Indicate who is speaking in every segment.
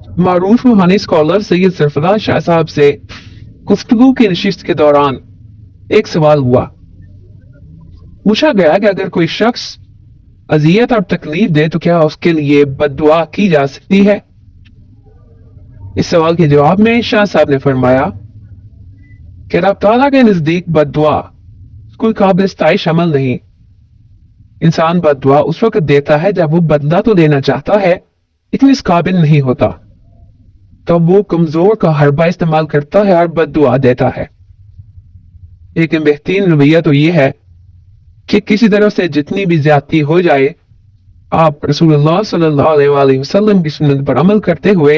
Speaker 1: मारूफ रूहानी स्कॉलर सैयद सरफराज शाह साहब से गुफ्तगू की नशिस्त के दौरान एक सवाल हुआ। पूछा गया कि अगर कोई शख्स अजियत और तकलीफ दे तो क्या उसके लिए बद्दुआ की जा सकती है। इस सवाल के जवाब में शाह साहब ने फरमाया कि रब तआला के नजदीक बद्दुआ कोई काबिल इस्ताइश अमल नहीं। इंसान बद्दुआ उस वक्त देता है जब वो बदला तो लेना चाहता है लेकिन इस काबिल नहीं होता, तब वो कमजोर का हरबा इस्तेमाल करता है और बद्दुआ देता है। लेकिन बेहतरीन रवैया तो ये है कि किसी तरह से जितनी भी ज्यादती हो जाए आप रसूलुल्लाह सल्लल्लाहु अलैहि वसल्लम की सुन्नत पर अमल करते हुए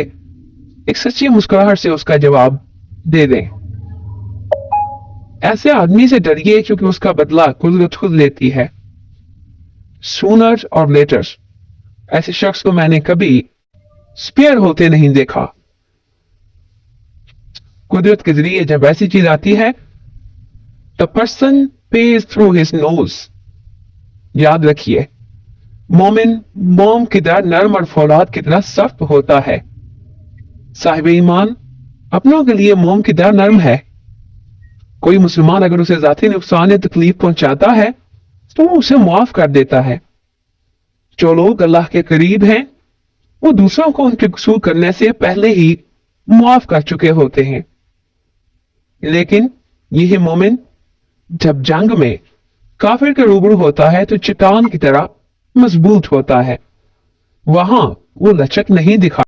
Speaker 1: एक सच्ची मुस्कुराहट से उसका जवाब दे दें। ऐसे आदमी से डरिए क्योंकि उसका बदला कुदरत खुद लेती है। सूनर और लेटर ऐसे शख्स को मैंने कभी स्पेयर होते नहीं देखा। कुदरत के जरिए जब ऐसी चीज आती है the person page through his nose. याद रखिए, मोमिन मोम की तरह नरम और फौलाद की तरह सख्त होता है। साहिब ईमान अपनों के लिए मोम की तरह नरम है। कोई मुसलमान अगर उसे जाती नुकसान या तकलीफ पहुंचाता है तो वो उसे माफ कर देता है। जो लोग अल्लाह के करीब हैं वो दूसरों को उनके कसूर करने से पहले ही माफ कर चुके होते हैं। लेकिन यह मोमिन जब जंग में काफिर के रूबरू होता है तो चट्टान की तरह मजबूत होता है। वहां वो लचक नहीं दिखा